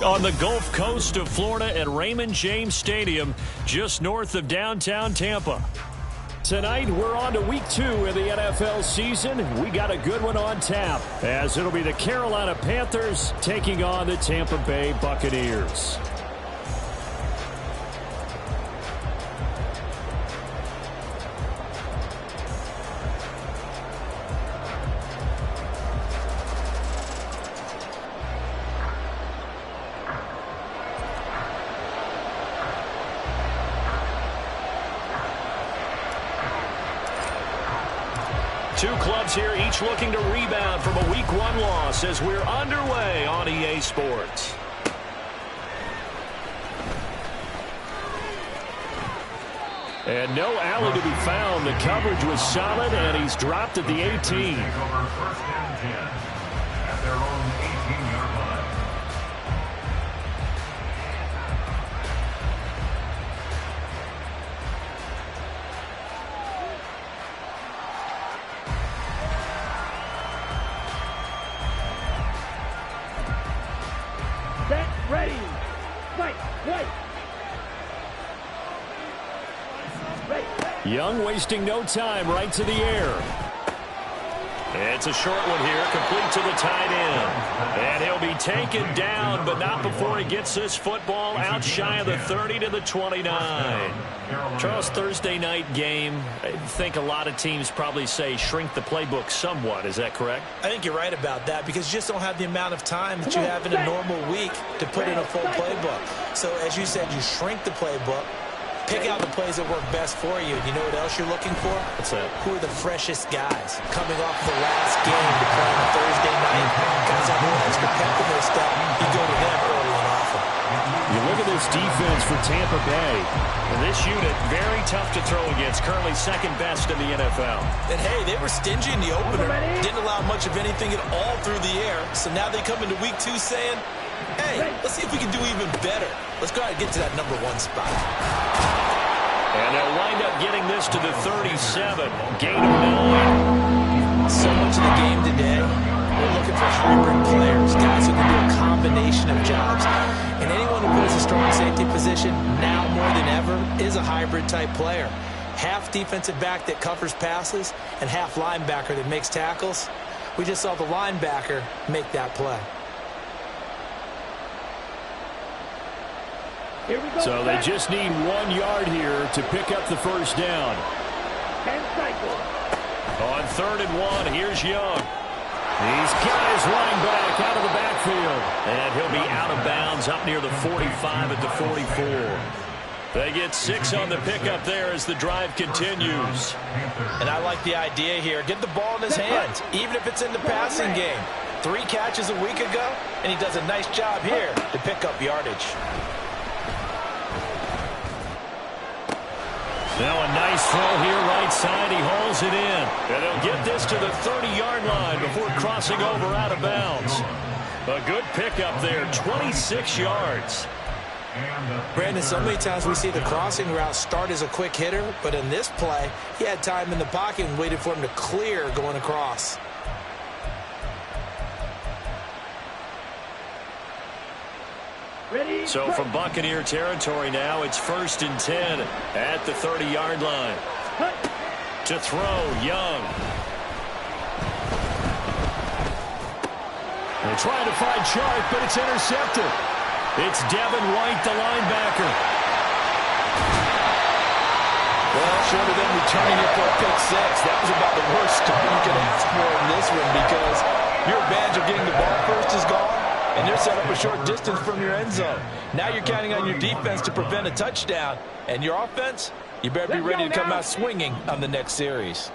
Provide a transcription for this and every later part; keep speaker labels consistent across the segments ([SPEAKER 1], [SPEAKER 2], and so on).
[SPEAKER 1] On the Gulf Coast of Florida at Raymond James Stadium, just north of downtown Tampa. Tonight, we're on to week 2 of the NFL season. We got a good one on tap, as it'll be the Carolina Panthers taking on the Tampa Bay Buccaneers. Two clubs here, each looking to rebound from a Week 1 loss as we're underway on EA Sports. And no alley to be found. The coverage was solid, and he's dropped at the 18. First and 10 at their own 18-yard line.
[SPEAKER 2] Ready. Fight.
[SPEAKER 1] Young wasting no time, right to the air. It's a short one here, complete to the tight end. And he'll be taken down, but not before he gets this football out shy of the 30 to the 29. Charles, Thursday night game, I think a lot of teams probably say shrink the playbook somewhat. Is that correct?
[SPEAKER 3] I think you're right about that because you just don't have the amount of time that you have in a normal week to put in a full playbook. So as you said, you shrink the playbook. Pick out the plays that work best for you. And you know what else you're looking for?
[SPEAKER 1] What's that?
[SPEAKER 3] Who are the freshest guys coming off the last game to play on Thursday night? Guys have a little extra pep in their step. You go to them early and often.
[SPEAKER 1] You look at this defense for Tampa Bay. And this unit, very tough to throw against. Currently second best in the NFL.
[SPEAKER 3] And hey, they were stingy in the opener. Didn't allow much of anything at all through the air. So now they come into week 2 saying, hey, let's see if we can do even better. Let's go out and get to that number 1 spot.
[SPEAKER 1] And they'll wind up getting this to the 37. Gain of 9.
[SPEAKER 3] So much of the game today, we're looking for hybrid players, guys who can do a combination of jobs. And anyone who plays a strong safety position now more than ever is a hybrid type player. Half defensive back that covers passes and half linebacker that makes tackles. We just saw the linebacker make that play.
[SPEAKER 1] So they just need 1 yard here to pick up the first down. On 3rd and 1, here's Young. He's got his running back out of the backfield. And he'll be out of bounds up near the 45 at the 44. They get 6 on the pickup there as the drive continues.
[SPEAKER 3] And I like the idea here. Get the ball in his hands, even if it's in the passing game. 3 catches a week ago, and he does a nice job here to pick up yardage.
[SPEAKER 1] Now a nice throw here right side. He hauls it in. And they'll get this to the 30-yard line before crossing over out of bounds. A good pickup there, 26 yards.
[SPEAKER 3] Brandon, so many times we see the crossing route start as a quick hitter, but in this play, he had time in the pocket and waited for him to clear going across.
[SPEAKER 1] So from Buccaneer territory now, it's 1st and 10 at the 30-yard line. To throw, Young. They're trying to find Chark, but it's intercepted. It's Devin White, the linebacker.
[SPEAKER 3] Well, short of them returning it for a pick 6, that was about the worst start you could ask for in this one because your advantage of getting the ball first is gone. And they're set up a short distance from your end zone. Now you're counting on your defense to prevent a touchdown. And your offense, you better be ready to come out swinging on the next series.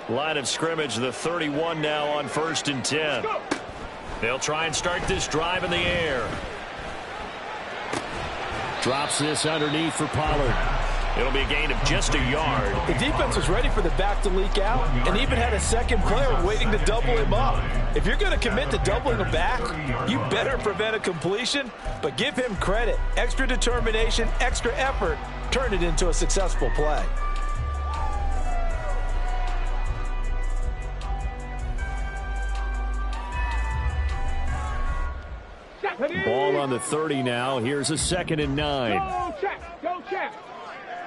[SPEAKER 1] Line of scrimmage, the 31 now on 1st and 10. They'll try and start this drive in the air. Drops this underneath for Pollard. It'll be a gain of just a yard.
[SPEAKER 3] The defense was ready for the back to leak out and even had a second player waiting to double him up. If you're going to commit to doubling him back, you better prevent a completion, but give him credit. Extra determination, extra effort, turn it into a successful play.
[SPEAKER 1] Ball on the 30 now. Here's a 2nd and 9.
[SPEAKER 2] Go, check. Go, check.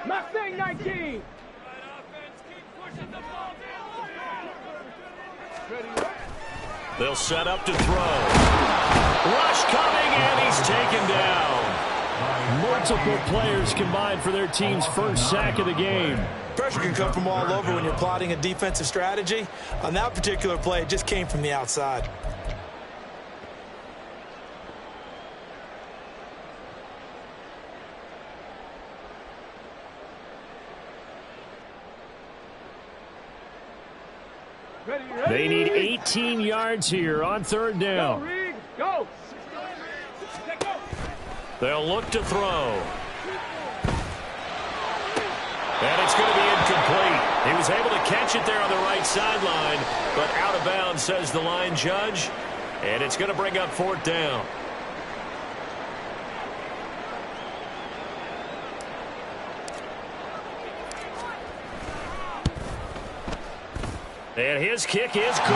[SPEAKER 2] Mustang 19.
[SPEAKER 1] They'll set up to throw. Rush coming, and he's taken down. Multiple players combined for their team's first sack of the game.
[SPEAKER 3] Pressure can come from all over when you're plotting a defensive strategy. On that particular play, it just came from the outside.
[SPEAKER 1] They need 18 yards here on 3rd down.
[SPEAKER 2] Go.
[SPEAKER 1] They'll look to throw. And it's going to be incomplete. He was able to catch it there on the right sideline, but out of bounds, says the line judge. And it's going to bring up 4th down. And his kick is good.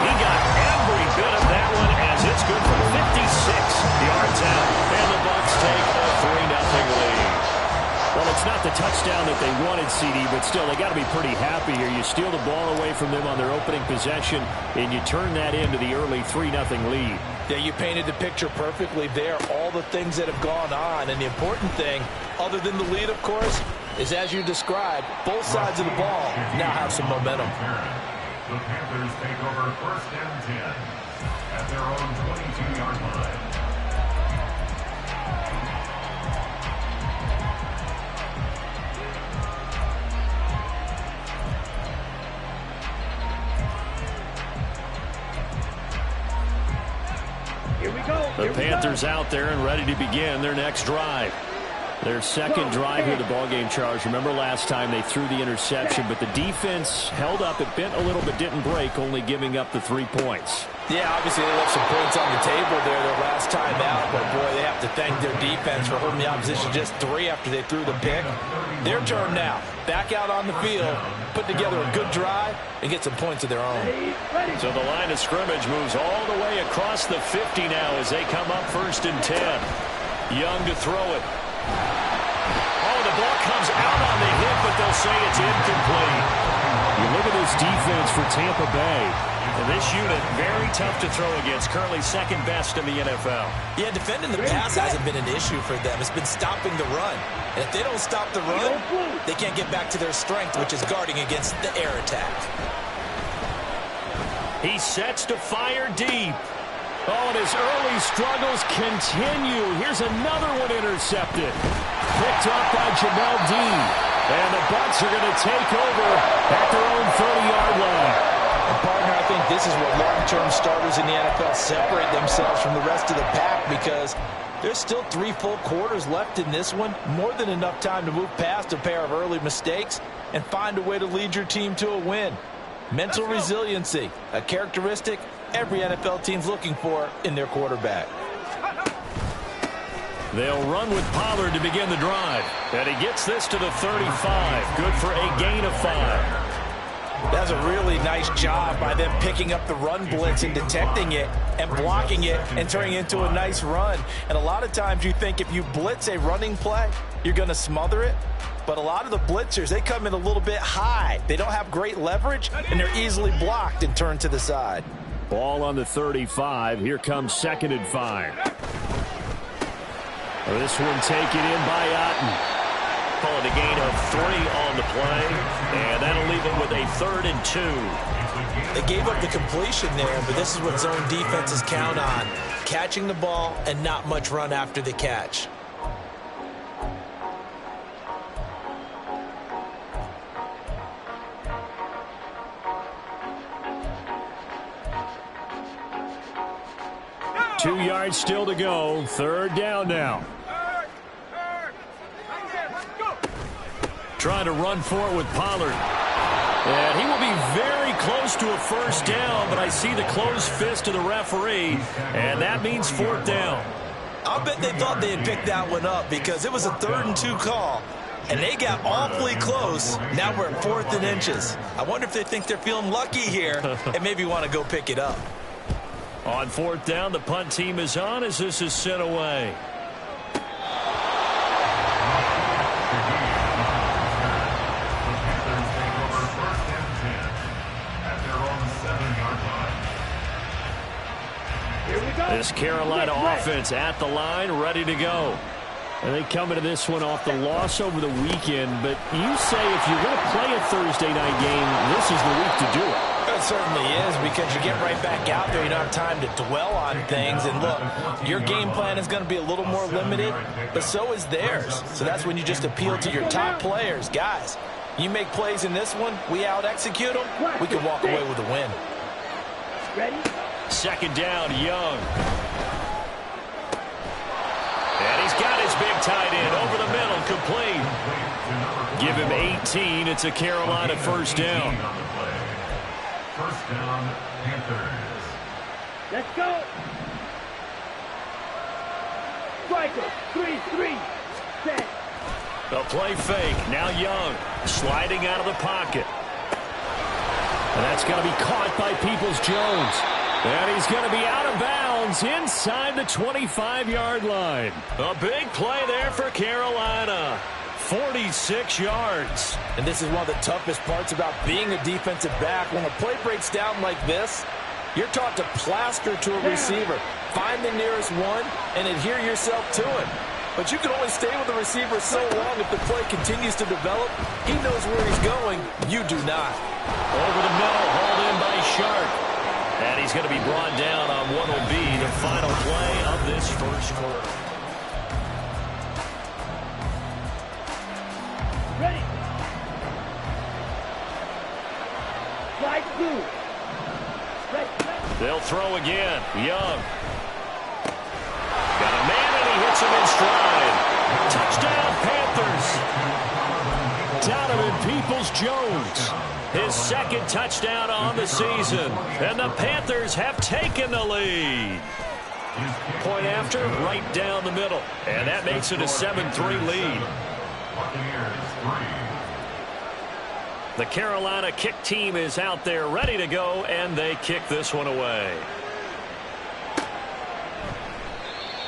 [SPEAKER 1] He got every bit of that one as it's good for 56 yards out. And the Bucs take a 3-0 lead. Well, it's not the touchdown that they wanted, CD, but still, they got to be pretty happy here. You steal the ball away from them on their opening possession, and you turn that into the early 3-0 lead.
[SPEAKER 3] Yeah, you painted the picture perfectly there. All the things that have gone on, and the important thing, other than the lead, of course, is as you described, both sides of the ball now have some momentum.
[SPEAKER 4] The Panthers take over 1st and 10 at their own 22-yard line.
[SPEAKER 2] Here we go.
[SPEAKER 1] The Panthers out there and ready to begin their next drive. Their second drive here, the ballgame, Charles. Remember last time they threw the interception, but the defense held up. It bent a little but didn't break, only giving up the 3 points.
[SPEAKER 3] Yeah, obviously they left some points on the table there their last time out, but boy, they have to thank their defense for holding the opposition just 3 after they threw the pick. Their turn now. Back out on the field, put together a good drive, and get some points of their own.
[SPEAKER 1] So the line of scrimmage moves all the way across the 50 now as they come up 1st and 10. Young to throw it. Oh, the ball comes out on the hit, but they'll say it's incomplete. You look at this defense for Tampa Bay. And this unit, very tough to throw against, currently 2nd best in the NFL.
[SPEAKER 3] Yeah, defending the pass hasn't been an issue for them. It's been stopping the run. And if they don't stop the run, they can't get back to their strength, which is guarding against the air attack.
[SPEAKER 1] He sets to fire deep. Oh, and his early struggles continue. Here's another one intercepted. Picked off by Jamel Dean. And the Bucs are going to take over at their own 30-yard line.
[SPEAKER 3] And partner, I think this is what long-term starters in the NFL separate themselves from the rest of the pack, because there's still 3 full quarters left in this one. More than enough time to move past a pair of early mistakes and find a way to lead your team to a win. Mental resiliency, a characteristic every NFL team's looking for in their quarterback.
[SPEAKER 1] They'll run with Pollard to begin the drive. And he gets this to the 35. Good for a gain of 5.
[SPEAKER 3] That's a really nice job by them picking up the run blitz and detecting it and blocking it and turning it into a nice run. And a lot of times you think if you blitz a running play, you're going to smother it. But a lot of the blitzers, they come in a little bit high. They don't have great leverage, and they're easily blocked and turned to the side.
[SPEAKER 1] Ball on the 35. Here comes 2nd and 5. This one taken in by Otten. Call it a gain of 3 on the play, and that'll leave them with a 3rd and 2.
[SPEAKER 3] They gave up the completion there, but this is what zone defenses count on. Catching the ball and not much run after the catch.
[SPEAKER 1] Yeah. 2 yards still to go. 3rd down now. Trying to run for it with Pollard. And he will be very close to a 1st down, but I see the closed fist of the referee, and that means 4th down.
[SPEAKER 3] I'll bet they thought they had picked that one up because it was a 3rd and 2 call, and they got awfully close. Now we're at 4th and inches. I wonder if they think they're feeling lucky here and maybe want to go pick it up.
[SPEAKER 1] On fourth down, the punt team is on as this is sent away. This Carolina offense at the line, ready to go. And they come into this one off the loss over the weekend, but you say if you're going to play a Thursday night game, this is the week to do it.
[SPEAKER 3] It certainly is, because you get right back out there. You don't have time to dwell on things. And look, your game plan is going to be a little more limited, but so is theirs. So that's when you just appeal to your top players. Guys, you make plays in this one, we out-execute them, we can walk away with a win.
[SPEAKER 2] Ready?
[SPEAKER 1] Second down, Young. And he's got his big tight end over the middle, complete. Give him 18. It's a Carolina first down.
[SPEAKER 4] First down, Panthers.
[SPEAKER 2] Let's go. Striker, 3-3. Set.
[SPEAKER 1] The play fake. Now Young sliding out of the pocket. And that's going to be caught by Peoples-Jones. And he's going to be out of bounds inside the 25-yard line. A big play there for Carolina. 46 yards.
[SPEAKER 3] And this is one of the toughest parts about being a defensive back. When a play breaks down like this, you're taught to plaster to a receiver. Find the nearest one and adhere yourself to it. But you can only stay with the receiver so long if the play continues to develop. He knows where he's going. You do not.
[SPEAKER 1] Over the middle, hauled in by Sharp. And he's going to be brought down on what will be the final play of this first quarter.
[SPEAKER 2] Ready. Slide through. Ready.
[SPEAKER 1] They'll throw again. Young. Got a man and he hits him in stride. Touchdown, Panthers. Donovan Peoples-Jones. His second touchdown on the season. And the Panthers have taken the lead. Point after, right down the middle. And that makes it a 7-3 lead. The Carolina kick team is out there ready to go, and they kick this one away.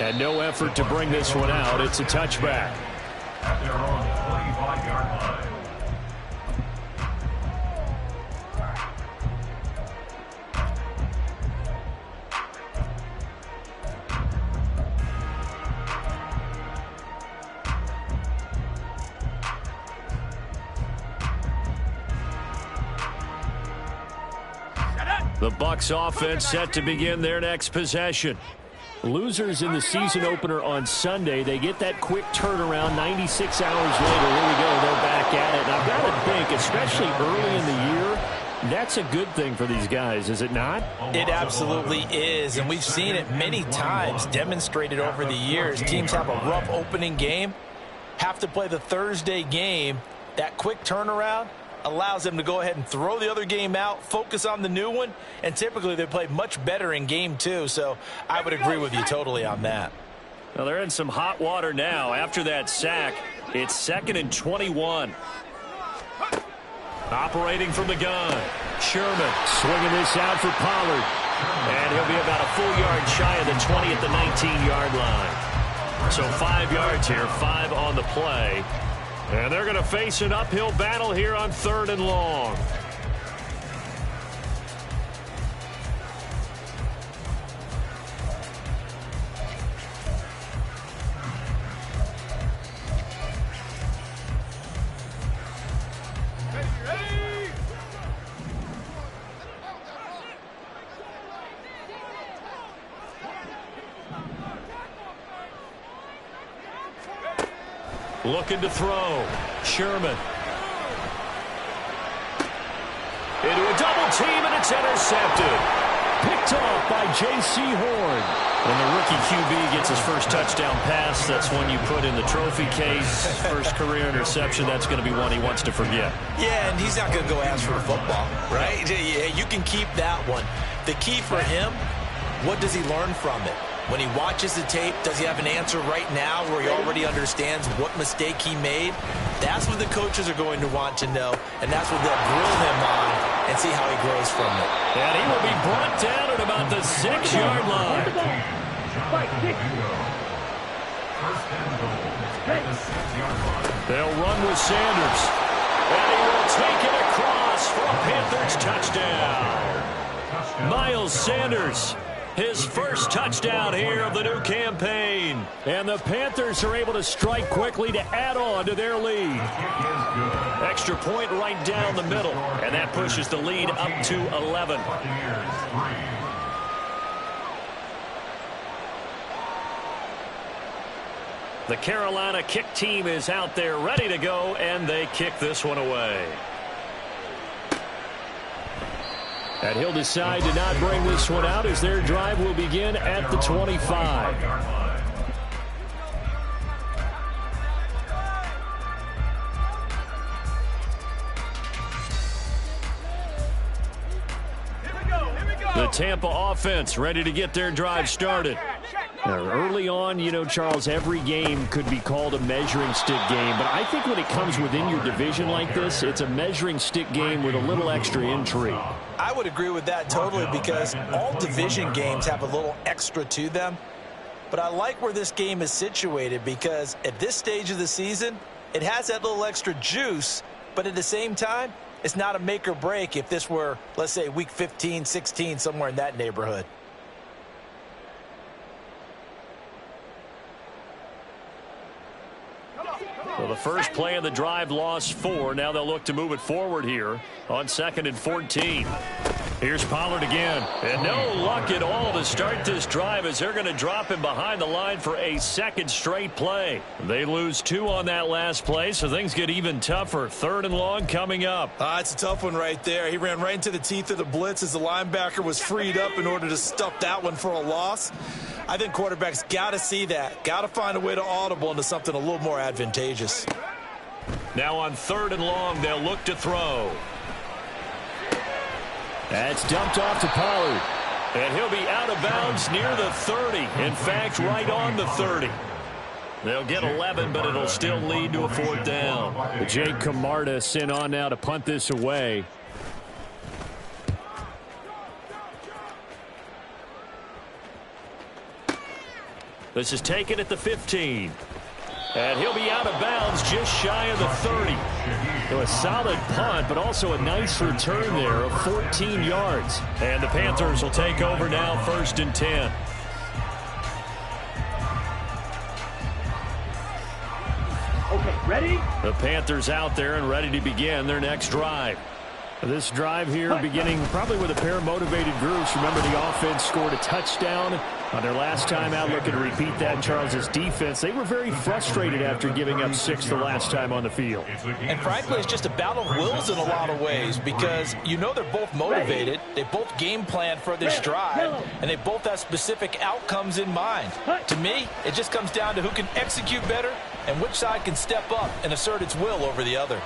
[SPEAKER 1] And no effort to bring this one out. It's a touchback.
[SPEAKER 4] At their own 25-yard line.
[SPEAKER 1] The Bucs offense set to begin their next possession. Losers in the season opener on Sunday. They get that quick turnaround 96 hours later. Here we go. They're back at it. And I've got to think, especially early in the year, that's a good thing for these guys, is it not?
[SPEAKER 3] It absolutely is, and we've seen it many times demonstrated over the years. Teams have a rough opening game, have to play the Thursday game. That quick turnaround allows them to go ahead and throw the other game out, focus on the new one, and typically they play much better in game two. So I would agree with you totally on that.
[SPEAKER 1] Well, they're in some hot water now. After that sack, it's 2nd and 21. Operating from the gun. Sherman swinging this out for Pollard. And he'll be about a full yard shy of the 20 at the 19-yard line. So 5 yards here, 5 on the play. And they're going to face an uphill battle here on 3rd and long. Looking to throw. Sherman. Into a double team, and it's intercepted. Picked off by J.C. Horn. When the rookie QB gets his first touchdown pass, that's one you put in the trophy case. First career interception, that's going to be one he wants to forget.
[SPEAKER 3] Yeah, and he's not going to go ask for the football, right? Yeah, you can keep that one. The key for him, what does he learn from it? When he watches the tape, does he have an answer right now where he already understands what mistake he made? That's what the coaches are going to want to know, and that's what they'll grill him on and see how he grows from it.
[SPEAKER 1] And he will be brought down at about the 6-yard line. They'll run with Sanders. And he will take it across for a Panthers touchdown. Miles Sanders, his first touchdown here of the new campaign. And the Panthers are able to strike quickly to add on to their lead. Extra point right down the middle. And that pushes the lead up to 11. The Carolina kick team is out there ready to go, and they kick this one away. And he'll decide to not bring this one out as their drive will begin at the 25. The Tampa offense ready to get their drive started. Now, early on, you know, Charles, every game could be called a measuring stick game. But I think when it comes within your division like this, it's a measuring stick game with a little extra intrigue.
[SPEAKER 3] I would agree with that totally because all division games have a little extra to them. But I like where this game is situated because at this stage of the season, it has that little extra juice. But at the same time, it's not a make or break if this were, let's say, week 15, 16, somewhere in that neighborhood.
[SPEAKER 1] Well, the first play of the drive lost 4. Now they'll look to move it forward here on 2nd and 14. Here's Pollard again. And no luck at all to start this drive as they're going to drop him behind the line for a second straight play. They lose 2 on that last play, so things get even tougher. 3rd and long coming up.
[SPEAKER 3] It's a tough one right there. He ran right into the teeth of the blitz as the linebacker was freed up in order to stuff that one for a loss. I think quarterbacks got to see that. Got to find a way to audible into something a little more advantageous.
[SPEAKER 1] Now on 3rd and long, they'll look to throw. That's dumped off to Pollard. And he'll be out of bounds near the 30. In fact, right on the 30. They'll get 11, but it'll still lead to a 4th down. Jake Camarda sent on now to punt this away. This is taken at the 15. And he'll be out of bounds just shy of the 30. So a solid punt, but also a nice return there of 14 yards. And the Panthers will take over now, 1st and 10.
[SPEAKER 2] Okay, ready?
[SPEAKER 1] The Panthers out there and ready to begin their next drive. This drive here beginning probably with a pair of motivated groups. Remember, the offense scored a touchdown on their last time out. Looking to repeat that. Charles's defense, they were very frustrated after giving up 6 the last time on the field.
[SPEAKER 3] And frankly, it's just a battle of wills in a lot of ways because you know they're both motivated. They both game plan for this drive, and they both have specific outcomes in mind. To me, it just comes down to who can execute better and which side can step up and assert its will over the other.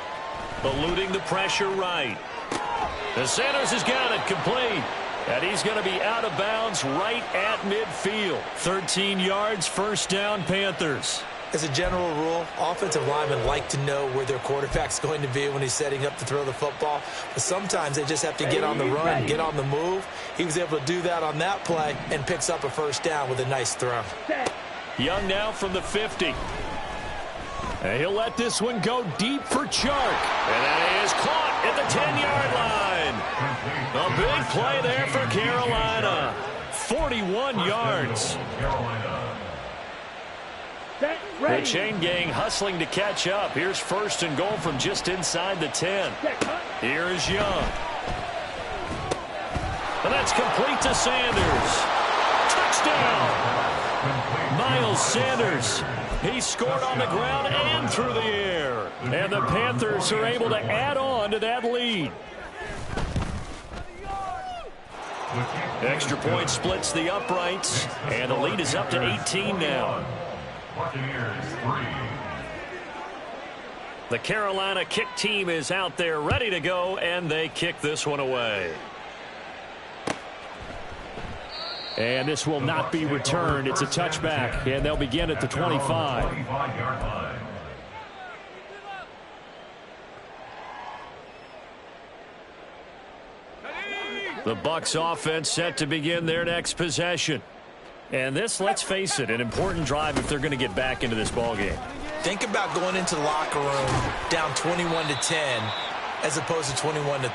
[SPEAKER 1] Eluding the pressure right. And Sanders has got it complete. And he's going to be out of bounds right at midfield. 13 yards, 1st down, Panthers.
[SPEAKER 3] As a general rule, offensive linemen like to know where their quarterback's going to be when he's setting up to throw the football. But sometimes they just have to get on the run, get on the move. He was able to do that on that play and picks up a 1st down with a nice throw.
[SPEAKER 1] Young now from the 50. And he'll let this one go deep for Chark. And that is caught at the 10-yard line. A big play there for Carolina. 41 yards. The chain gang hustling to catch up. Here's 1st and goal from just inside the 10. Here is Young. And that's complete to Sanders. Touchdown. Miles Sanders. He scored on the ground and through the air. And the Panthers are able to add on to that lead. Extra point splits the uprights. And the lead is up to 18 now. The Carolina kick team is out there ready to go, and they kick this one away. And this will not be returned. It's a touchback, and they'll begin at the 25.
[SPEAKER 4] 25-yard line.
[SPEAKER 1] The Bucs offense set to begin their next possession. And this, let's face it, an important drive if they're going to get back into this ballgame.
[SPEAKER 3] Think about going into the locker room down 21-10 as opposed to 21-3.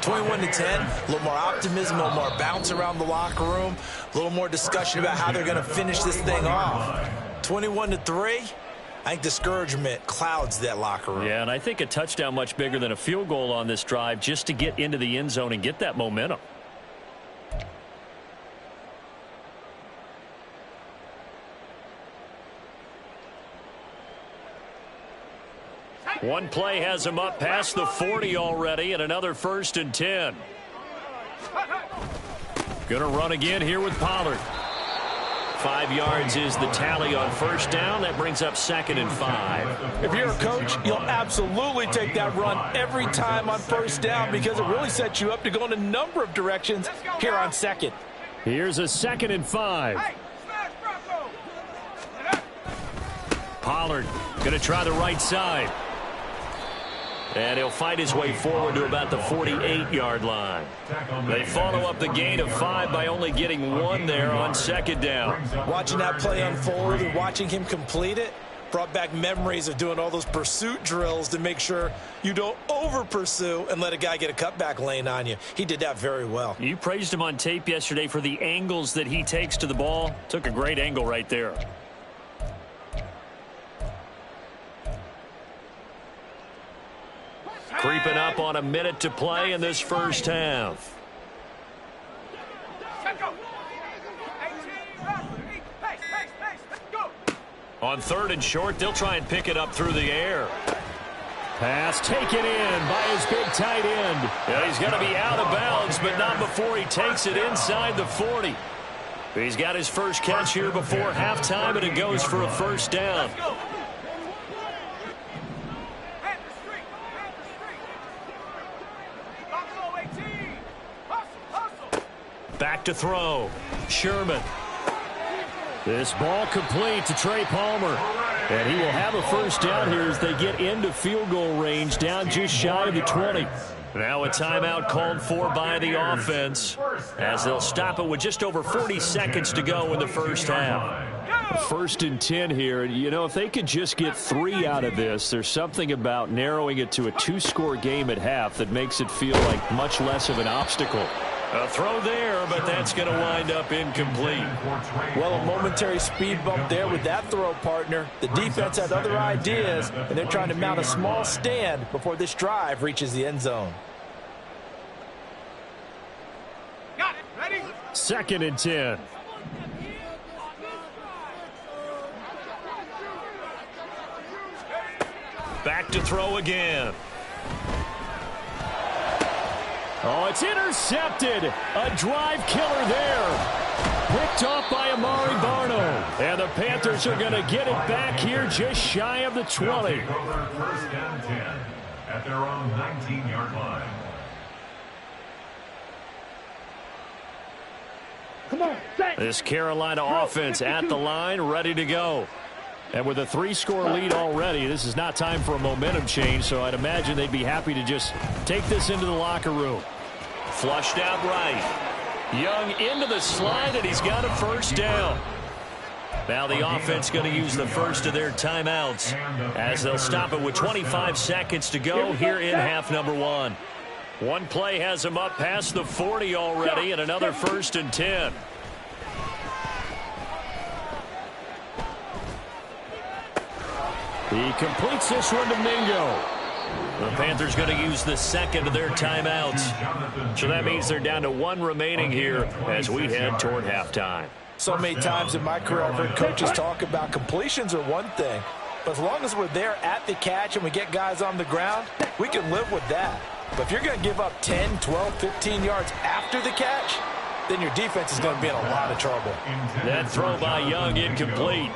[SPEAKER 3] 21-10, a little more optimism, a little more bounce around the locker room, a little more discussion about how they're going to finish this thing off. 21-3, I think discouragement clouds that locker room.
[SPEAKER 1] Yeah, and I think a touchdown much bigger than a field goal on this drive just to get into the end zone and get that momentum. One play has him up past the 40 already, and another 1st and 10. Going to run again here with Pollard. 5 yards is the tally on 1st down. That brings up 2nd and 5.
[SPEAKER 3] If you're a coach, you'll absolutely take that run every time on 1st down because it really sets you up to go in a number of directions here on 2nd.
[SPEAKER 1] Here's a 2nd and 5. Pollard going to try the right side. And he'll fight his way forward to about the 48-yard line. They follow up the gain of 5 by only getting 1 there on 2nd down.
[SPEAKER 3] Watching that play unfold and watching him complete it brought back memories of doing all those pursuit drills to make sure you don't over-pursue and let a guy get a cutback lane on you. He did that very well.
[SPEAKER 1] You praised him on tape yesterday for the angles that he takes to the ball. Took a great angle right there. Creeping up on a minute to play in this 1st half. On 3rd and short, they'll try and pick it up through the air. Pass taken in by his big tight end. Yeah, he's going to be out of bounds, but not before he takes it inside the 40. He's got his first catch here before halftime, and it goes for a 1st down. Back to throw. Sherman. This ball complete to Trey Palmer. And he will have a 1st down here as they get into field goal range down just shy of the 20. Now a timeout called for by the offense as they'll stop it with just over 40 seconds to go in the 1st half. 1st and 10 here. You know, if they could just get 3 out of this, there's something about narrowing it to a 2-score game at half that makes it feel like much less of an obstacle. A throw there, but that's going to wind up incomplete.
[SPEAKER 3] Well, a momentary speed bump there with that throw, partner. The defense had other ideas, and they're trying to mount a small stand before this drive reaches the end zone.
[SPEAKER 2] Got it. Ready?
[SPEAKER 1] 2nd and 10. Back to throw again. Oh, it's intercepted. A drive killer there. Picked off by Amari Barno. And the Panthers are going to get it back here just shy of the 20.
[SPEAKER 4] Take over 1st and 10 at their own 19-yard line.
[SPEAKER 2] Come on, set.
[SPEAKER 1] This Carolina offense at the line, ready to go. And with a 3-score lead already, this is not time for a momentum change, so I'd imagine they'd be happy to just take this into the locker room. Flushed out right. Young into the slide, and he's got a 1st down. Now the offense going to use the first of their timeouts as they'll stop it with 25 seconds to go here in half number 1. One play has him up past the 40 already, and another 1st and 10. He completes this one to Mingo. The Panthers going to use the 2nd of their timeouts. So that means they're down to 1 remaining here as we head toward halftime.
[SPEAKER 3] So many times in my career I've heard coaches talk about completions are one thing, but as long as we're there at the catch and we get guys on the ground, we can live with that. But if you're going to give up 10, 12, 15 yards after the catch, then your defense is going to be in a lot of trouble.
[SPEAKER 1] That throw by Young incomplete.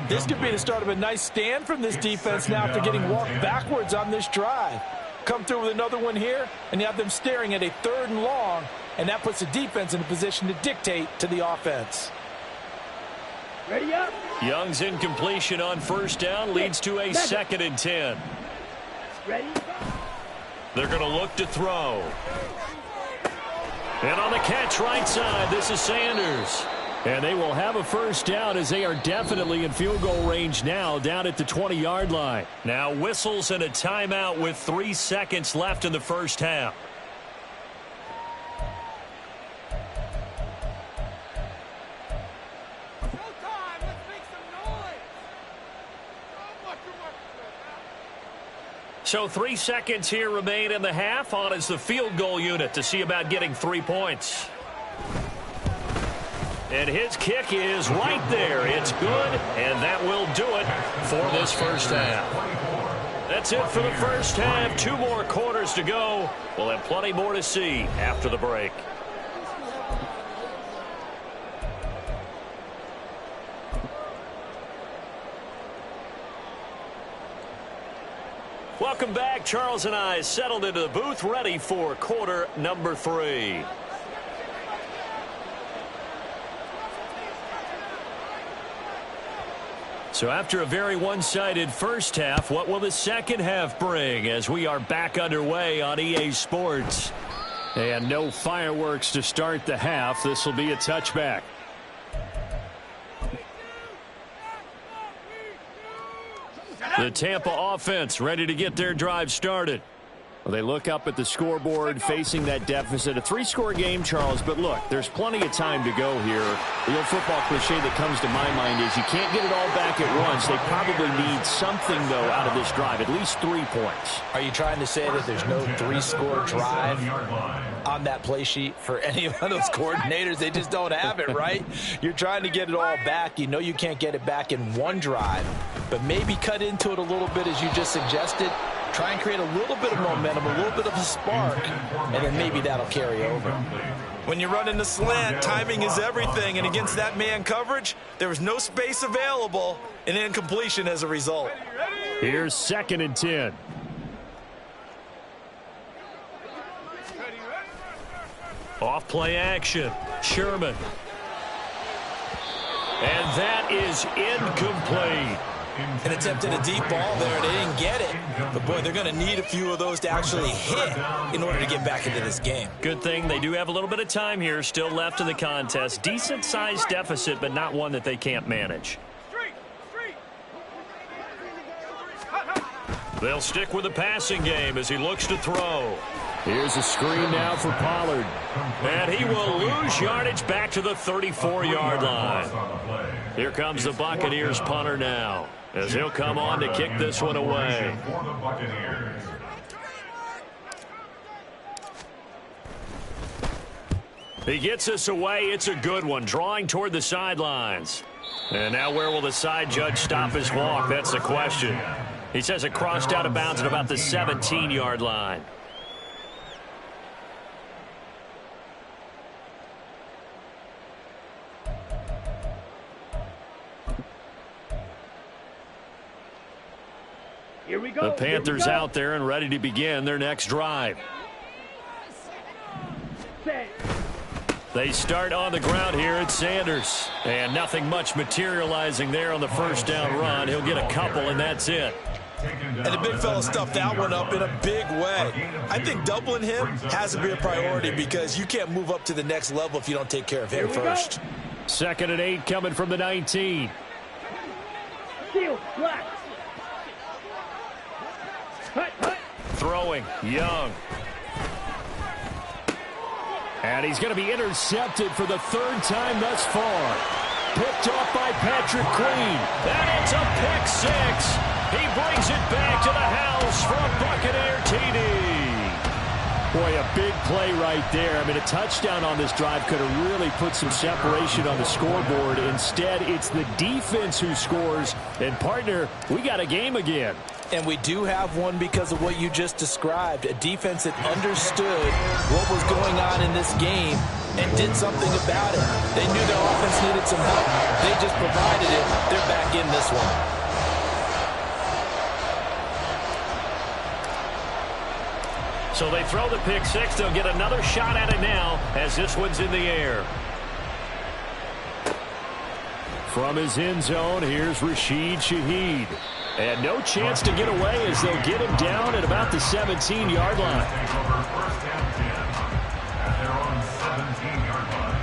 [SPEAKER 3] This could be the start of a nice stand from this defense now after getting walked backwards on this drive. Come through with another one here, and you have them staring at a 3rd and long and that puts the defense in a position to dictate to the offense.
[SPEAKER 2] Ready up.
[SPEAKER 1] Young's incompletion on first down leads to a 2nd and 10.
[SPEAKER 2] Ready.
[SPEAKER 1] They're going to look to throw. And on the catch right side, this is Sanders. And they will have a first down as they are definitely in field goal range now, down at the 20-yard line. Now whistles and a timeout with 3 seconds left in the first half. So 3 seconds here remain in the half. On is the field goal unit to see about getting 3 points. And his kick is right there. It's good, and that will do it for this first half. That's it for the first half. 2 more quarters to go. We'll have plenty more to see after the break. Welcome back. Charles and I settled into the booth, ready for quarter number 3. So after a very one-sided first half, what will the second half bring as we are back underway on EA Sports? And no fireworks to start the half. This will be a touchback. The Tampa offense ready to get their drive started. Well, they look up at the scoreboard facing that deficit. A 3-score game, Charles, but look, there's plenty of time to go here. The old football cliche that comes to my mind is you can't get it all back at once. They probably need something, though, out of this drive, at least 3 points.
[SPEAKER 3] Are you trying to say that there's no 3-score drive on that play sheet for any of those coordinators? They just don't have it, right? You're trying to get it all back. You know you can't get it back in one drive, but maybe cut into it a little bit as you just suggested. Try and create a little bit of momentum, a little bit of a spark, and then maybe that'll carry over.
[SPEAKER 5] When you run in the slant, timing is everything, and against that man coverage, there was no space available, and incompletion as a result.
[SPEAKER 1] Here's 2nd and 10. Off play action. Sherman. And that is incomplete.
[SPEAKER 5] An attempt at a deep ball there, they didn't get it. But, boy, they're going to need a few of those to actually hit in order to get back into this game.
[SPEAKER 1] Good thing they do have a little bit of time here still left in the contest. Decent-sized deficit, but not one that they can't manage. They'll stick with the passing game as he looks to throw. Here's a screen now for Pollard. And he will lose yardage back to the 34-yard line. Here comes the Buccaneers punter now, as he'll come on to kick this one away. He gets us away. It's a good one, drawing toward the sidelines. And now where will the side judge stop his walk? That's the question. He says it crossed out of bounds at about the 17-yard line.
[SPEAKER 2] Here we go.
[SPEAKER 1] The Panthers out there and ready to begin their next drive. They start on the ground here at Sanders. And nothing much materializing there on the first down run. He'll get a couple, and that's it.
[SPEAKER 5] And the big fella stuffed that one up in a big way. I think doubling him has to be a priority because you can't move up to the next level if you don't take care of him first.
[SPEAKER 1] 2nd and 8 coming from the 19.
[SPEAKER 2] Steal, black.
[SPEAKER 1] Throwing, Young. And he's going to be intercepted for the 3rd time thus far. Picked off by Patrick Queen. And it's a pick 6. He brings it back to the house for a Buccaneer TD. Boy, a big play right there. I mean, a touchdown on this drive could have really put some separation on the scoreboard. Instead, it's the defense who scores. And, partner, we got a game again.
[SPEAKER 3] And we do have one because of what you just described. A defense that understood what was going on in this game and did something about it. They knew their offense needed some help. They just provided it. They're back in this one.
[SPEAKER 1] So they throw the pick six. They'll get another shot at it now as this one's in the air. From his end zone, here's Rashid Shaheed. And no chance to get away as they'll get him down at about the 17-yard line.
[SPEAKER 4] First and 10 at their own 17-yard line.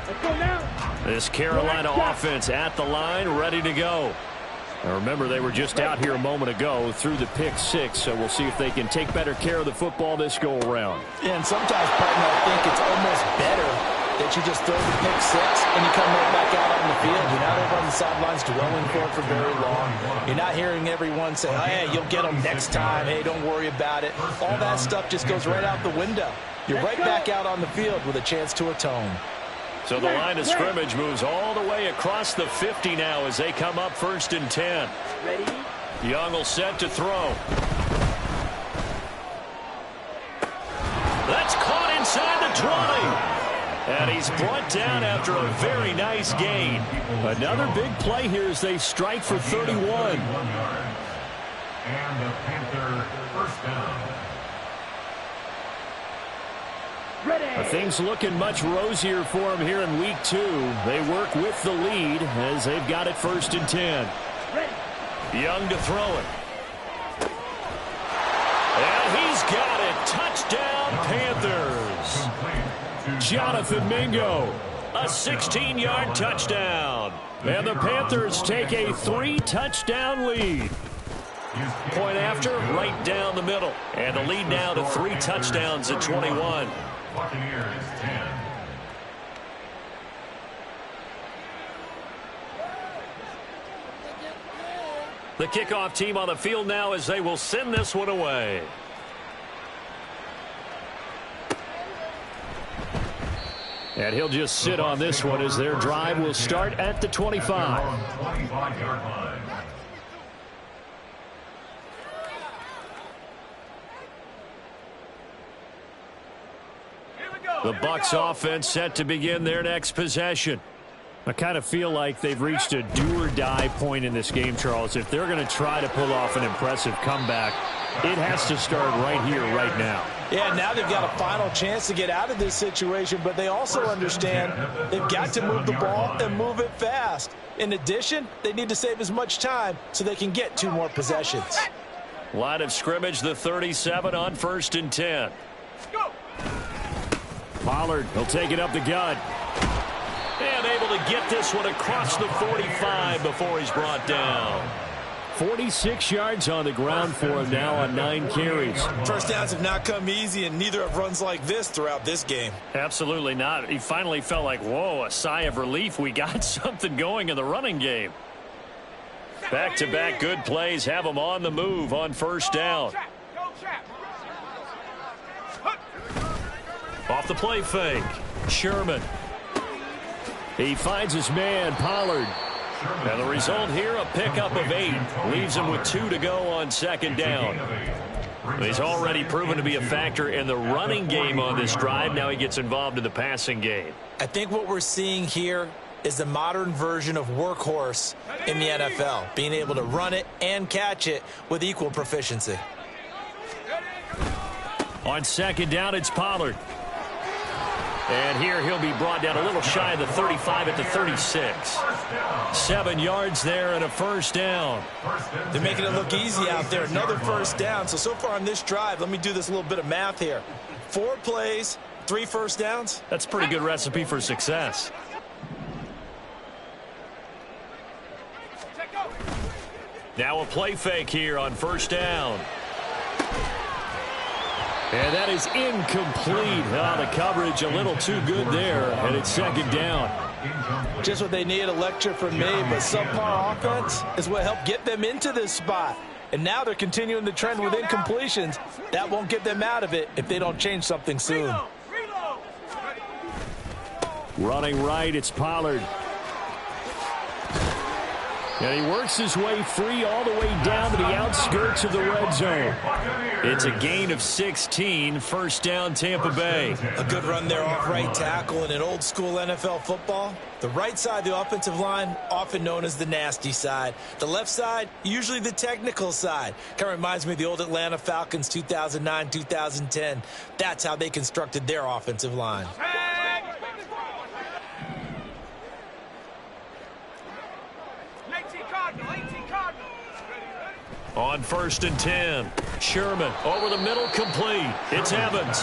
[SPEAKER 2] Let's go now.
[SPEAKER 1] This Carolina offense at the line, ready to go. Now remember, they were just out here a moment ago through the pick six, so we'll see if they can take better care of the football this go-around.
[SPEAKER 3] Yeah, and sometimes, partner, I think it's almost better that you just throw the pick six and you come right back out on the field. You're not over on the sidelines dwelling for it for very long. You're not hearing everyone say, oh, hey, you'll get them next time. Hey, don't worry about it. All that stuff just goes right out the window. You're right back out on the field with a chance to atone.
[SPEAKER 1] So the line of scrimmage moves all the way across the 50 now as they come up first and 10.
[SPEAKER 2] Ready?
[SPEAKER 1] Young will set to throw. That's caught inside the 20. And he's brought down after a very nice gain. Another big play here as they strike for 31.
[SPEAKER 4] And the Panther first down.
[SPEAKER 1] Things looking much rosier for him here in week 2. They work with the lead as they've got it first and 10. Young to throw it. And he's got it. Touchdown, Panthers. Jonathan Mingo, a 16-yard touchdown. And the Panthers take a 3-touchdown lead. Point after, right down the middle. And the lead now to 3 touchdowns at 21.
[SPEAKER 4] Buccaneers 10.
[SPEAKER 1] The kickoff team on the field now as they will send this one away. And he'll just sit on this one as their drive will start at the 25.
[SPEAKER 4] 25-yard line.
[SPEAKER 1] The Bucs offense set to begin their next possession. I kind of feel like they've reached a do-or-die point in this game, Charles. If they're going to try to pull off an impressive comeback, it has to start right here, right now.
[SPEAKER 3] Yeah, now they've got a final chance to get out of this situation, but they also understand they've got to move the ball and move it fast. In addition, they need to save as much time so they can get 2 more possessions.
[SPEAKER 1] Line of scrimmage, the 37 on first and 10. Pollard, he'll take it up the gut. And able to get this one across the 45 before he's brought down. 46 yards on the ground for him now on 9 carries.
[SPEAKER 5] First downs have not come easy, and neither have runs like this throughout this game.
[SPEAKER 1] Absolutely not. He finally felt like, whoa, a sigh of relief. We got something going in the running game. Back-to-back good plays have him on the move on first down. Off the play fake, Sherman. He finds his man, Pollard. And the result here, a pickup of 8. Leaves him with 2 to go on second down. He's already proven to be a factor in the running game on this drive. Now he gets involved in the passing game.
[SPEAKER 3] I think what we're seeing here is the modern version of workhorse in the NFL, being able to run it and catch it with equal proficiency.
[SPEAKER 1] On second down, it's Pollard. And here he'll be brought down a little shy of the 35 at the 36. 7 yards there and a first down.
[SPEAKER 3] They're making it look easy out there. Another first down. So far on this drive, let me do this little bit of math here. 4 plays, 3 first downs.
[SPEAKER 1] That's a pretty good recipe for success. Now a play fake here on first down. And that is incomplete. The coverage a little too good there, and it's second down.
[SPEAKER 3] Just what they need, a lecture from me, but subpar offense is what helped get them into this spot. And now they're continuing the trend with incompletions. That won't get them out of it if they don't change something soon.
[SPEAKER 1] Running right, it's Pollard. And he works his way free all the way down to the outskirts of the red zone. It's a gain of 16, first down Tampa Bay.
[SPEAKER 5] A good run there off right tackle. And in old school NFL football, the right side of the offensive line, often known as the nasty side. The left side, usually the technical side. Kind of reminds me of the old Atlanta Falcons 2009, 2010. That's how they constructed their offensive line.
[SPEAKER 1] On 1st and 10, Sherman over the middle, complete. It's Evans.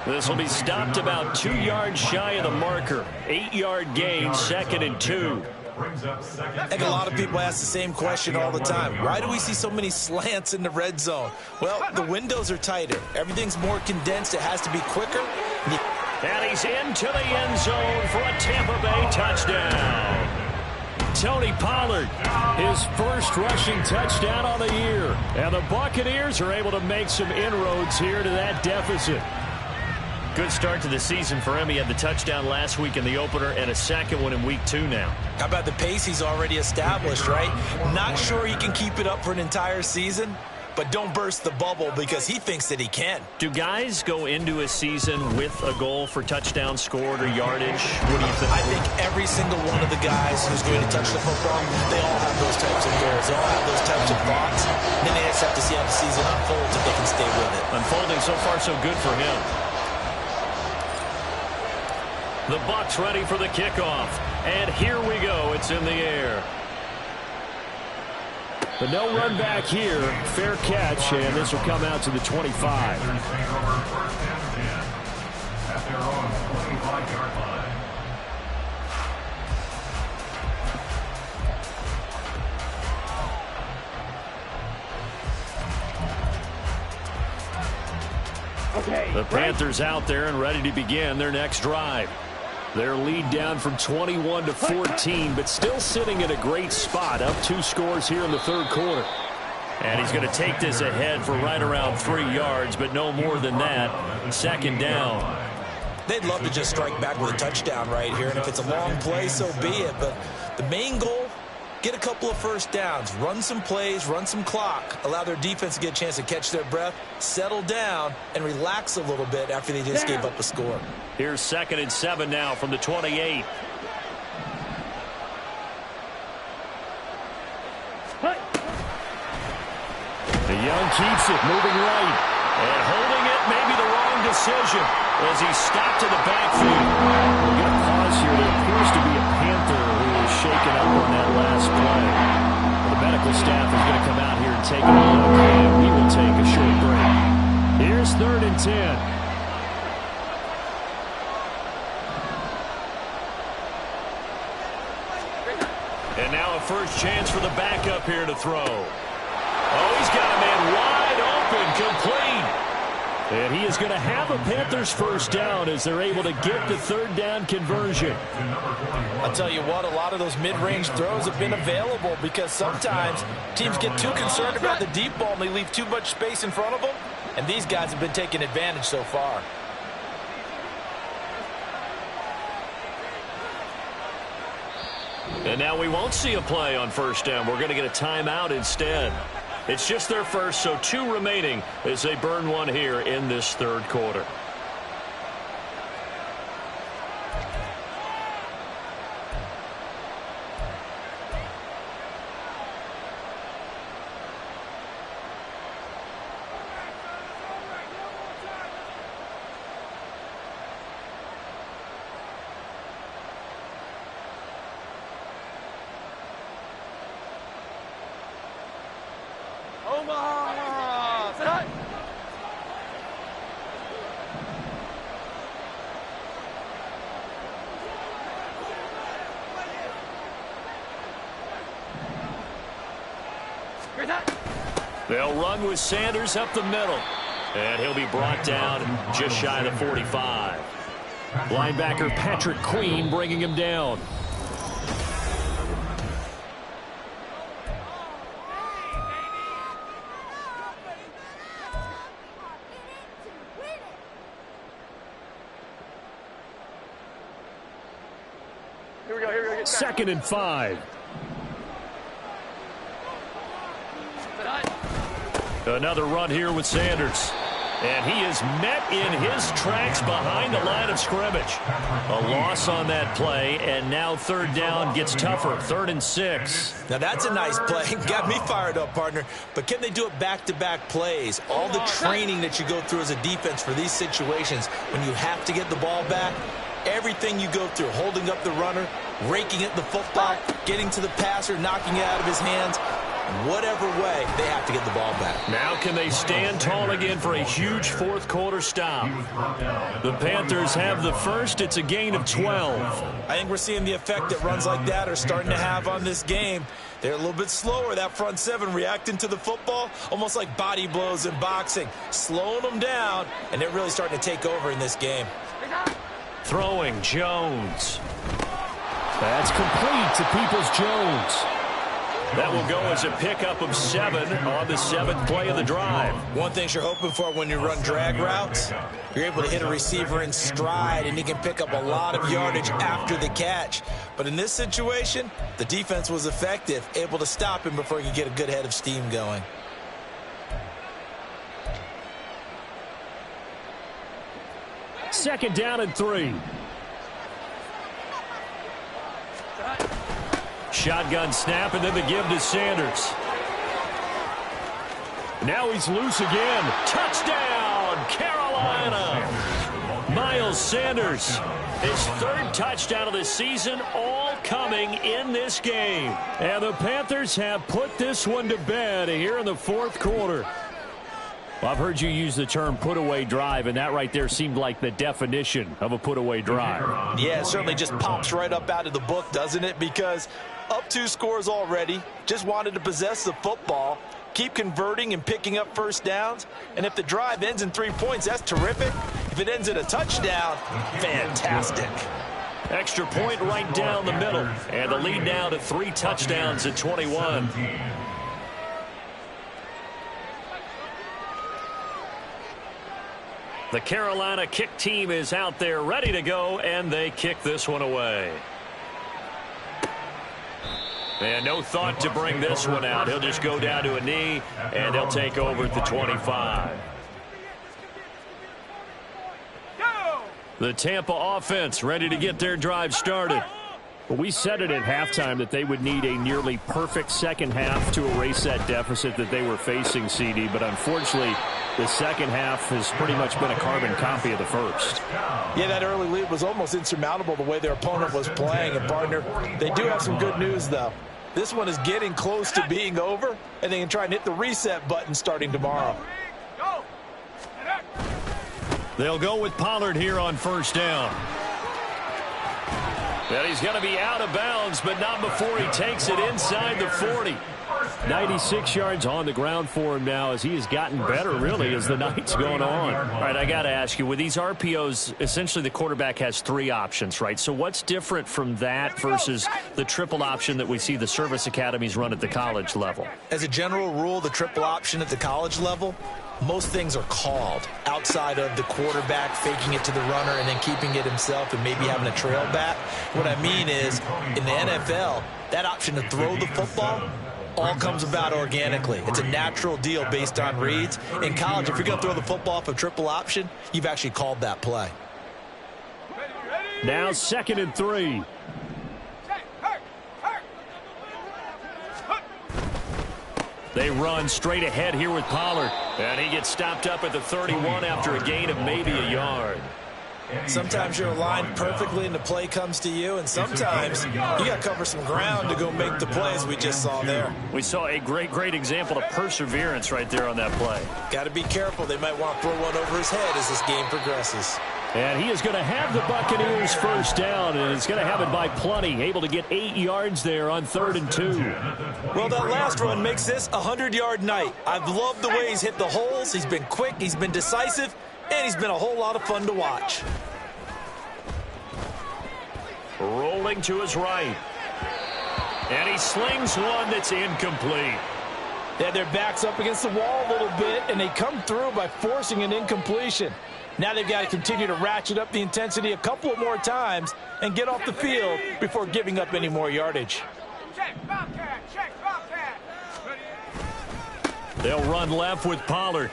[SPEAKER 1] This will be stopped about 2 yards shy of the marker. 8-yard gain, 2nd and 2.
[SPEAKER 5] I think a lot of people ask the same question all the time. Why do we see so many slants in the red zone? Well, the windows are tighter. Everything's more condensed. It has to be quicker.
[SPEAKER 1] And he's into the end zone for a Tampa Bay touchdown. Tony Pollard, his first rushing touchdown on the year. And the Buccaneers are able to make some inroads here to that deficit. Good start to the season for him. He had the touchdown last week in the opener and a second one in week 2 now.
[SPEAKER 5] How about the pace he's already established, right? Not sure he can keep it up for an entire season, but don't burst the bubble because he thinks that he can.
[SPEAKER 1] Do guys go into a season with a goal for touchdowns scored or yardage? What do you think?
[SPEAKER 5] I think every single one of the guys who's going to touch the football, they all have those types of goals. They all have those types of thoughts. And then they just have to see how the season unfolds if they can stay with it.
[SPEAKER 1] Unfolding so far so good for him. The Bucs ready for the kickoff. And here we go. It's in the air. But no run back here. Fair catch, and this will come out to the 25.
[SPEAKER 2] Okay.
[SPEAKER 1] The Panthers out there and ready to begin their next drive. Their lead down from 21 to 14, but still sitting in a great spot, up 2 scores here in the 3rd quarter. And he's going to take this ahead for right around 3 yards, but no more than that. 2nd down.
[SPEAKER 5] They'd love to just strike back with a touchdown right here, and if it's a long play, so be it. But the main goal, get a couple of first downs, run some plays, run some clock, allow their defense to get a chance to catch their breath, settle down, and relax a little bit after they just gave up a score.
[SPEAKER 1] Here's 2nd and 7 now from the 28. The Young keeps it, moving right. And holding it, maybe the wrong decision as he's stopped in the backfield. We're going to pause here. There appears to be a Panther who is shaken up on that last play. The medical staff is going to come out here and take a look, and we will take a short break. Here's 3rd and 10. And now a first chance for the backup here to throw. Oh, he's got a man wide open, complete. And he is going to have a Panthers first down as they're able to get the 3rd down conversion.
[SPEAKER 3] I'll tell you what, a lot of those mid-range throws have been available because sometimes teams get too concerned about the deep ball and they leave too much space in front of them. And these guys have been taking advantage so far.
[SPEAKER 1] And now we won't see a play on first down. We're going to get a timeout instead. It's just their first, so 2 remaining as they burn one here in this 3rd quarter. They'll run with Sanders up the middle. And he'll be brought down just shy of the 45. Linebacker Patrick Queen bringing him down.
[SPEAKER 2] Here we go.
[SPEAKER 1] 2nd and 5. Another run here with Sanders. And he is met in his tracks behind the line of scrimmage. A loss on that play, and now third down gets tougher. 3rd and 6.
[SPEAKER 5] Now that's a nice play. Got me fired up, partner. But can they do it back-to-back plays? All the training that you go through as a defense for these situations, when you have to get the ball back, everything you go through, holding up the runner, raking at the football, getting to the passer, knocking it out of his hands, whatever way, they have to get the ball back.
[SPEAKER 1] Now can they stand tall again for a huge fourth quarter stop? The Panthers have the first. It's a gain of 12.
[SPEAKER 5] I think we're seeing the effect that runs like that are starting to have on this game. They're a little bit slower, that front seven, reacting to the football, almost like body blows in boxing, slowing them down, and they're really starting to take over in this game.
[SPEAKER 1] Throwing, Jones. That's complete to Peoples-Jones. That will go as a pickup of 7 on the 7th play of the drive.
[SPEAKER 5] One thing you're hoping for when you run drag routes, you're able to hit a receiver in stride, and he can pick up a lot of yardage after the catch. But in this situation, the defense was effective, able to stop him before he could get a good head of steam going.
[SPEAKER 1] Second down and 3. Shotgun snap, and then the give to Sanders. Now he's loose again. Touchdown, Carolina. Miles Sanders, his 3rd touchdown of the season, all coming in this game. And the Panthers have put this one to bed here in the 4th quarter. Well, I've heard you use the term put-away drive, and that right there seemed like the definition of a put-away drive.
[SPEAKER 5] Yeah, it certainly just pops right up out of the book, doesn't it? Because up 2 scores already, just wanted to possess the football, keep converting and picking up first downs, and if the drive ends in 3 points, that's terrific. If it ends in a touchdown, fantastic.
[SPEAKER 1] Extra point right down the middle, and the lead now to 3 touchdowns at 21. The Carolina kick team is out there ready to go, and they kick this one away. And no thought to bring this one out. He'll just go down to a knee, and they'll take over at the 25. The Tampa offense ready to get their drive started. Well, we said it at halftime that they would need a nearly perfect second half to erase that deficit that they were facing, CD. But unfortunately, the second half has pretty much been a carbon copy of the first.
[SPEAKER 5] Yeah, that early lead was almost insurmountable the way their opponent was playing. And, partner, they do have some good news, though. This one is getting close to being over, and they can try and hit the reset button starting tomorrow.
[SPEAKER 1] They'll go with Pollard here on first down. Well, he's going to be out of bounds, but not before he takes it inside the 40. 96 yards on the ground for him now as he has gotten better, really, as the night's going on. All right, I got to ask you, with these RPOs, essentially the quarterback has 3 options, right? So what's different from that versus the triple option that we see the service academies run at the college level?
[SPEAKER 5] As a general rule, the triple option at the college level, most things are called outside of the quarterback faking it to the runner and then keeping it himself and maybe having a trail back. What I mean is, in the NFL, that option to throw the football all comes about organically. It's a natural deal based on reads. In college, if you're going to throw the football for triple option, you've actually called that play.
[SPEAKER 1] Now 2nd and 3. They run straight ahead here with Pollard. And he gets stopped up at the 31 after a gain of maybe a yard.
[SPEAKER 5] Sometimes you're aligned perfectly and the play comes to you, and sometimes you got to cover some ground to go make the plays we just saw there.
[SPEAKER 1] We saw a great example of perseverance right there on that play.
[SPEAKER 5] Got to be careful. They might want to throw one over his head as this game progresses.
[SPEAKER 1] And he is going to have the Buccaneers first down, and he's going to have it by plenty. Able to get 8 yards there on 3rd and 2.
[SPEAKER 5] Well, that last run makes this a 100-yard night. I've loved the way he's hit the holes. He's been quick. He's been decisive. And he's been a whole lot of fun to watch.
[SPEAKER 1] Rolling to his right. And he slings one that's incomplete.
[SPEAKER 2] Yeah, their back's up against the wall a little bit, and they come through by forcing an incompletion. Now they've got to continue to ratchet up the intensity a couple of more times and get off the field before giving up any more yardage.
[SPEAKER 6] Check, Bobcat, check, Bobcat.
[SPEAKER 1] They'll run left with Pollard.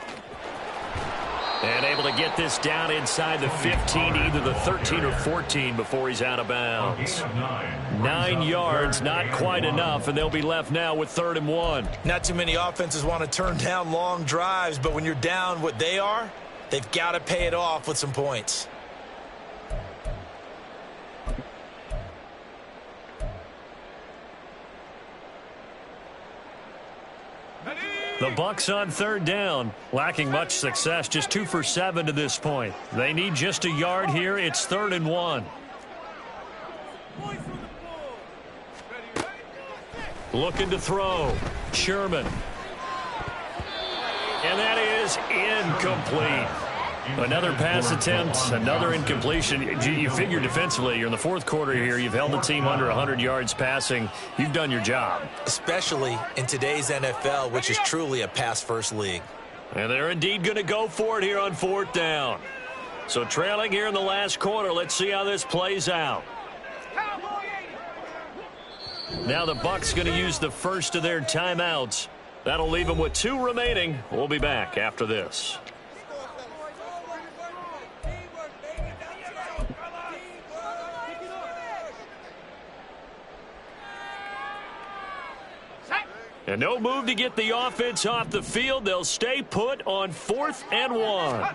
[SPEAKER 1] And able to get this down inside the 15, either the 13 or 14 before he's out of bounds. 9 yards, not quite enough, and they'll be left now with 3rd and 1.
[SPEAKER 5] Not too many offenses want to turn down long drives, but when you're down what they are, they've got to pay it off with some points.
[SPEAKER 1] The Bucs on 3rd down, lacking much success, just 2 for 7 to this point. They need just a yard here. It's 3rd and 1. Looking to throw. Sherman. And that is incomplete. Another pass attempt, another incompletion. You figure defensively, you're in the 4th quarter here. You've held the team under 100 yards passing. You've done your job.
[SPEAKER 5] Especially in today's NFL, which is truly a pass-first league.
[SPEAKER 1] And they're indeed going to go for it here on 4th down. So trailing here in the last quarter. Let's see how this plays out. Now the Bucs going to use the first of their timeouts. That'll leave them with 2 remaining. We'll be back after this. And no move to get the offense off the field. They'll stay put on 4th and 1.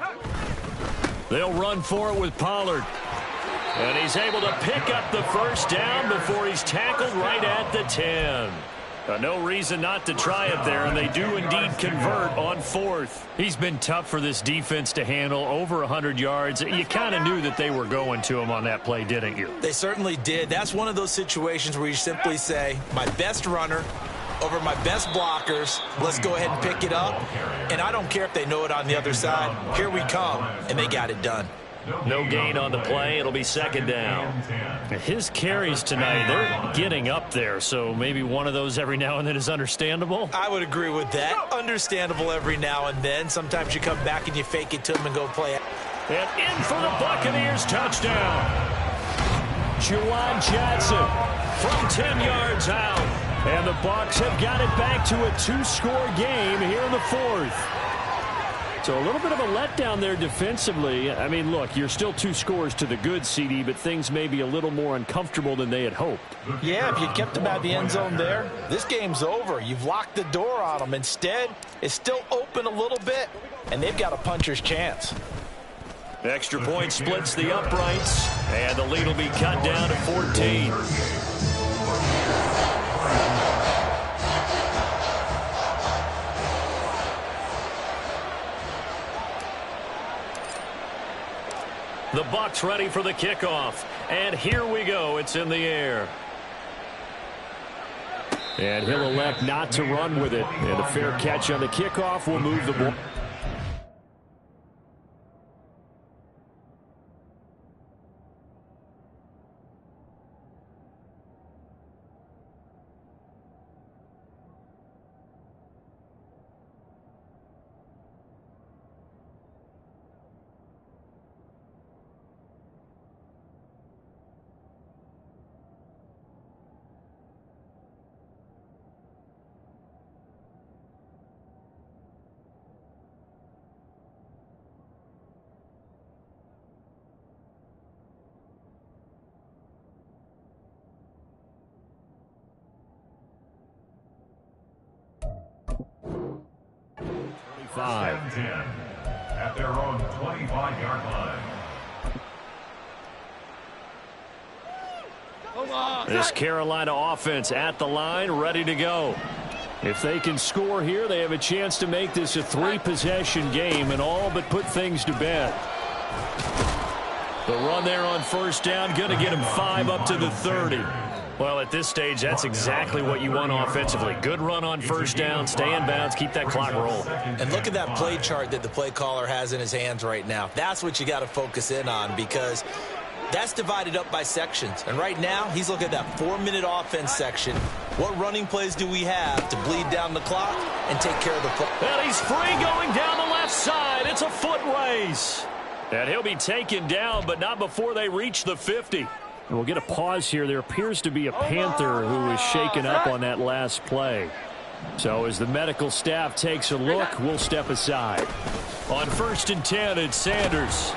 [SPEAKER 1] They'll run for it with Pollard. And he's able to pick up the first down before he's tackled right at the 10. No reason not to try it there, and they do indeed convert on 4th. He's been tough for this defense to handle, over 100 yards. You kind of knew that they were going to him on that play, didn't you?
[SPEAKER 5] They certainly did. That's one of those situations where you simply say, my best runner over my best blockers, let's go ahead and pick it up. And I don't care if they know it on the other side. Here we come, and they got it done.
[SPEAKER 1] No gain on the play. It'll be 2nd down. His carries tonight, they're getting up there, so maybe one of those every now and then is understandable.
[SPEAKER 5] I would agree with that. Understandable every now and then. Sometimes you come back and you fake it to them and go play it.
[SPEAKER 1] And in for the Buccaneers touchdown. Juwan Johnson from 10 yards out. And the Bucs have got it back to a 2-score game here in the 4th. So a little bit of a letdown there defensively. I mean, look, you're still 2 scores to the good, CD, but things may be a little more uncomfortable than they had hoped.
[SPEAKER 2] Yeah, if you kept them out the end zone there, this game's over. You've locked the door on them. Instead, it's still open a little bit, and they've got a puncher's chance.
[SPEAKER 1] Extra point splits the uprights, and the lead will be cut down to 14. The Bucs ready for the kickoff. And here we go. It's in the air. And he'll elect not to run with it. And a fair catch on the kickoff will move the ball.
[SPEAKER 4] At their own 25-yard line.
[SPEAKER 1] This Carolina offense at the line, ready to go. If they can score here, they have a chance to make this a 3-possession game and all but put things to bed. The run there on 1st down, going to get him 5 up to the 30. Well, at this stage, that's exactly what you want offensively. Good run on 1st down, stay in bounds, keep that clock rolling.
[SPEAKER 5] And look at that play chart that the play caller has in his hands right now. That's what you got to focus in on, because that's divided up by sections. And right now, he's looking at that 4-minute offense section. What running plays do we have to bleed down the clock and take care of the play?
[SPEAKER 1] And he's free going down the left side. It's a foot race. And he'll be taken down, but not before they reach the 50. And we'll get a pause here. There appears to be a Panther who was shaken up on that last play. So as the medical staff takes a look, we'll step aside. On 1st and 10, it's Sanders.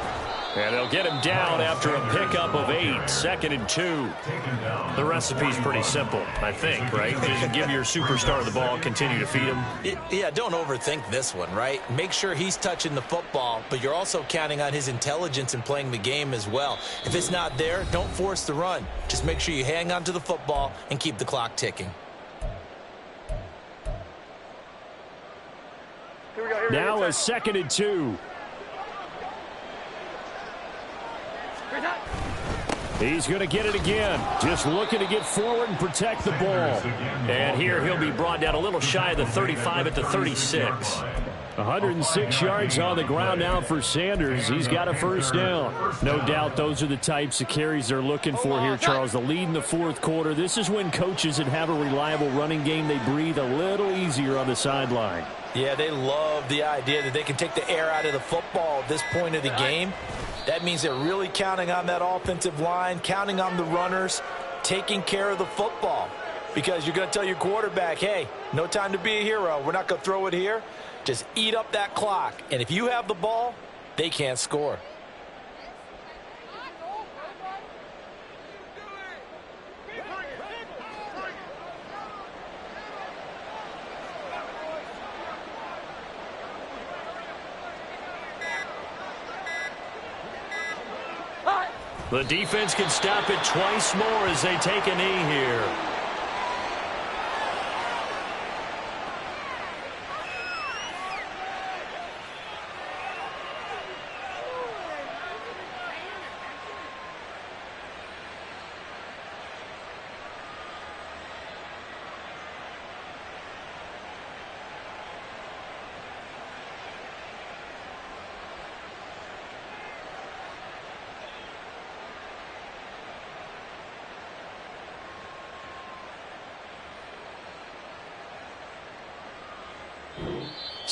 [SPEAKER 1] And they'll get him down after a pickup of 8, 2nd and 2. The recipe's pretty simple, I think, right? Just give your superstar the ball, continue to feed him.
[SPEAKER 5] Yeah, don't overthink this one, right? Make sure he's touching the football, but you're also counting on his intelligence in playing the game as well. If it's not there, don't force the run. Just make sure you hang on to the football and keep the clock ticking.
[SPEAKER 1] Now a 2nd and 2. He's going to get it again. Just looking to get forward and protect the ball. And here he'll be brought down a little shy of the 35 at the 36. 106 yards on the ground now for Sanders. He's got a first down. No doubt those are the types of carries they're looking for here, Charles. The lead in the 4th quarter. This is when coaches that have a reliable running game, they breathe a little easier on the sideline.
[SPEAKER 2] Yeah, they love the idea that they can take the air out of the football at this point of the game. That means they're really counting on that offensive line, counting on the runners, taking care of the football. Because you're going to tell your quarterback, hey, no time to be a hero. We're not going to throw it here. Just eat up that clock. And if you have the ball, they can't score.
[SPEAKER 1] The defense can stop it twice more as they take a knee here.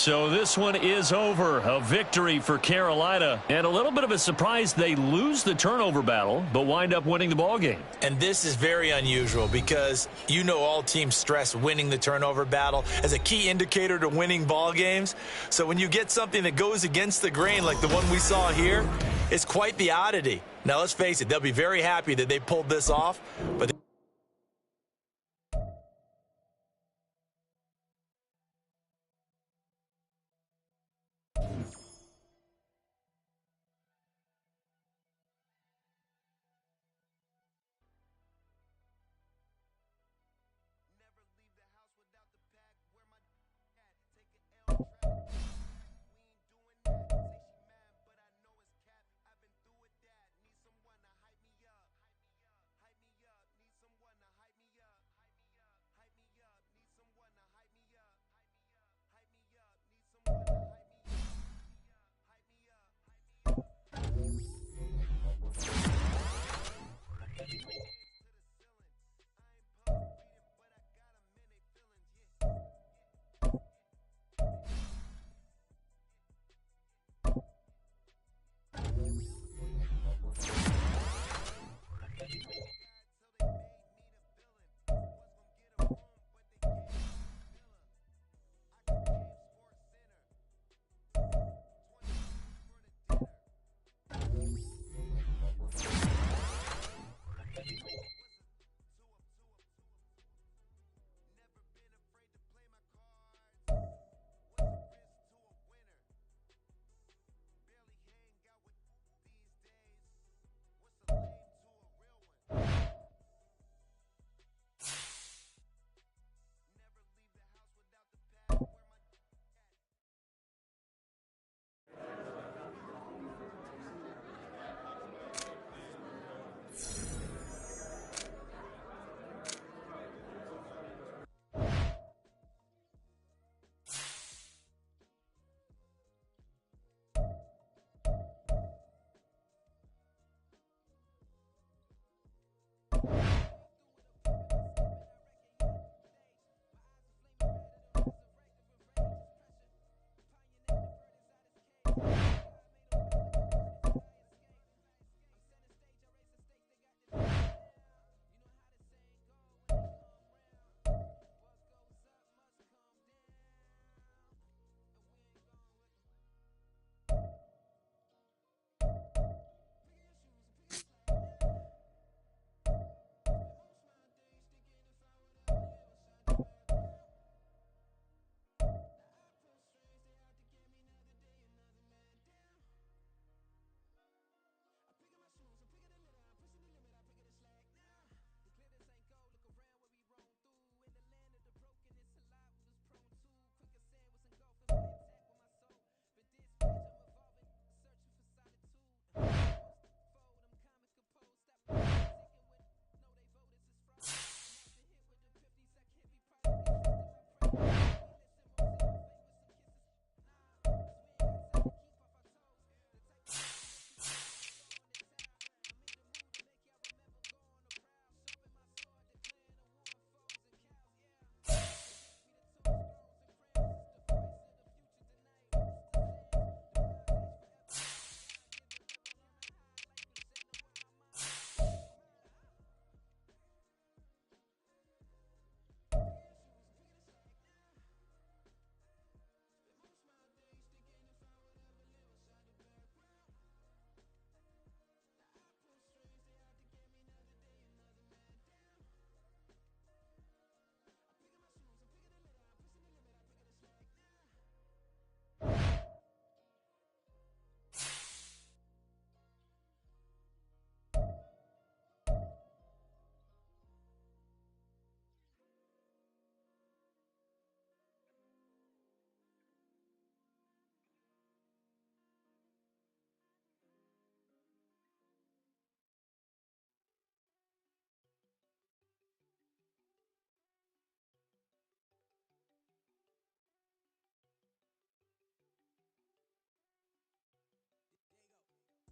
[SPEAKER 1] So this one is over. A victory for Carolina. And a little bit of a surprise, they lose the turnover battle, but wind up winning the ball game.
[SPEAKER 5] And this is very unusual because you know all teams stress winning the turnover battle as a key indicator to winning ball games. So when you get something that goes against the grain like the one we saw here, it's quite the oddity. Now, let's face it, they'll be very happy that they pulled this off, but